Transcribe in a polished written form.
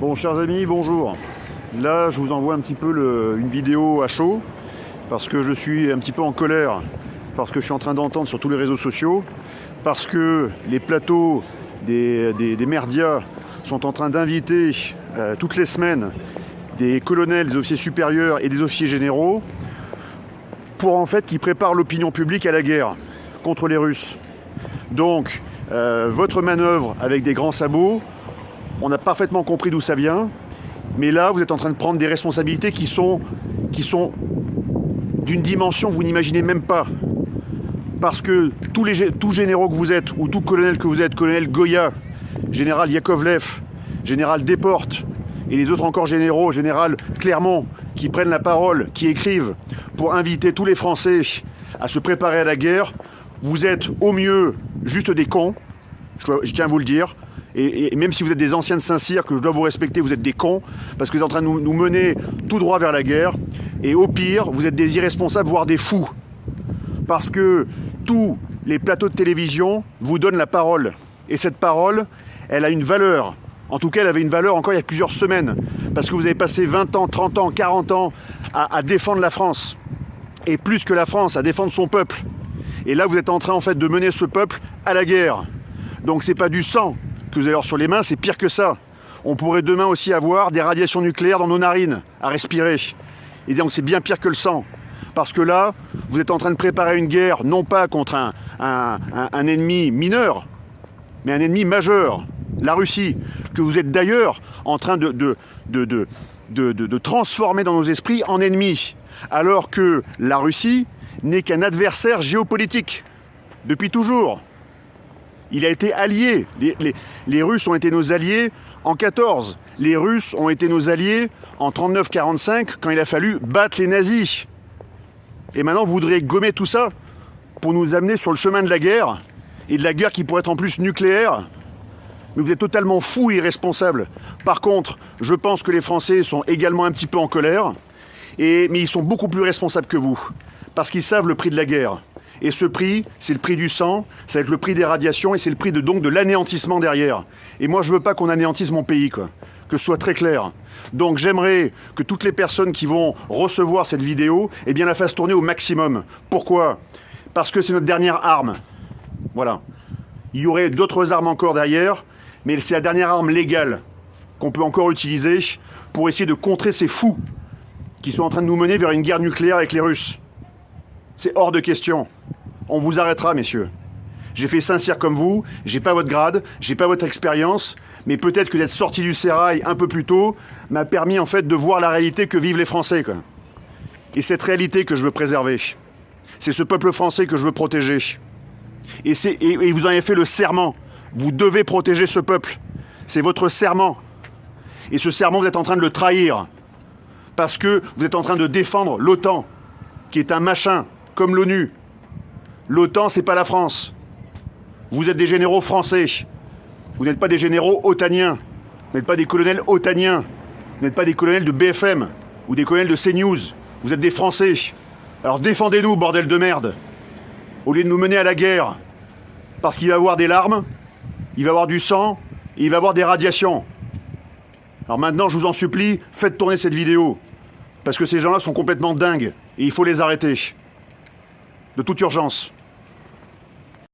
Bon, chers amis, bonjour. Là, je vous envoie un petit peu une vidéo à chaud, parce que je suis un petit peu en colère, parce que je suis en train d'entendre sur tous les réseaux sociaux, parce que les plateaux des merdias sont en train d'inviter toutes les semaines des colonels, des officiers supérieurs et des officiers généraux pour en fait qu'ils préparent l'opinion publique à la guerre contre les Russes. Donc, votre manœuvre avec des grands sabots, on a parfaitement compris d'où ça vient, mais là, vous êtes en train de prendre des responsabilités qui sont d'une dimension que vous n'imaginez même pas. Parce que tous généraux que vous êtes, ou tout colonel que vous êtes, colonel Goya, général Yakovlev, général Desportes, et les autres encore généraux, général Clermont, qui prennent la parole, qui écrivent pour inviter tous les Français à se préparer à la guerre, vous êtes au mieux juste des cons, je tiens à vous le dire, et même si vous êtes des anciens de Saint-Cyr, que je dois vous respecter, vous êtes des cons, parce que vous êtes en train de nous mener tout droit vers la guerre, et au pire, vous êtes des irresponsables, voire des fous. Parce que tous les plateaux de télévision vous donnent la parole. Et cette parole, elle a une valeur. En tout cas, elle avait une valeur encore il y a plusieurs semaines. Parce que vous avez passé 20 ans, 30 ans, 40 ans à défendre la France. Et plus que la France, à défendre son peuple. Et là, vous êtes en train en fait de mener ce peuple à la guerre. Donc c'est pas du sang que vous avez alors sur les mains, c'est pire que ça. On pourrait demain aussi avoir des radiations nucléaires dans nos narines à respirer. Et donc c'est bien pire que le sang. Parce que là, vous êtes en train de préparer une guerre, non pas contre un ennemi mineur, mais un ennemi majeur, la Russie, que vous êtes d'ailleurs en train de transformer dans nos esprits en ennemi. Alors que la Russie n'est qu'un adversaire géopolitique, depuis toujours. Il a été allié. Les Russes ont été nos alliés en 14. Les Russes ont été nos alliés en 39-45 quand il a fallu battre les nazis. Et maintenant, vous voudriez gommer tout ça pour nous amener sur le chemin de la guerre, et de la guerre qui pourrait être en plus nucléaire. Mais vous êtes totalement fous et irresponsables. Par contre, je pense que les Français sont également un petit peu en colère, mais ils sont beaucoup plus responsables que vous, parce qu'ils savent le prix de la guerre. Et ce prix, c'est le prix du sang, ça va être le prix des radiations, et c'est le prix donc de l'anéantissement derrière. Et moi, je veux pas qu'on anéantisse mon pays, quoi. Que ce soit très clair. Donc j'aimerais que toutes les personnes qui vont recevoir cette vidéo, eh bien la fassent tourner au maximum. Pourquoi ? Parce que c'est notre dernière arme. Voilà. Il y aurait d'autres armes encore derrière, mais c'est la dernière arme légale qu'on peut encore utiliser pour essayer de contrer ces fous qui sont en train de nous mener vers une guerre nucléaire avec les Russes. C'est hors de question. On vous arrêtera, messieurs. J'ai fait Saint-Cyr comme vous, j'ai pas votre grade, j'ai pas votre expérience, mais peut-être que d'être sorti du sérail un peu plus tôt m'a permis en fait de voir la réalité que vivent les Français, quoi. Et cette réalité que je veux préserver. C'est ce peuple français que je veux protéger. Et vous en avez fait le serment. Vous devez protéger ce peuple. C'est votre serment. Et ce serment, vous êtes en train de le trahir. Parce que vous êtes en train de défendre l'OTAN, qui est un machin, comme l'ONU. L'OTAN, c'est pas la France. Vous êtes des généraux français. Vous n'êtes pas des généraux otaniens. Vous n'êtes pas des colonels otaniens. Vous n'êtes pas des colonels de BFM ou des colonels de CNews. Vous êtes des Français. Alors défendez-nous, bordel de merde. Au lieu de nous mener à la guerre. Parce qu'il va y avoir des larmes, il va y avoir du sang, et il va y avoir des radiations. Alors maintenant, je vous en supplie, faites tourner cette vidéo. Parce que ces gens-là sont complètement dingues. Et il faut les arrêter. De toute urgence.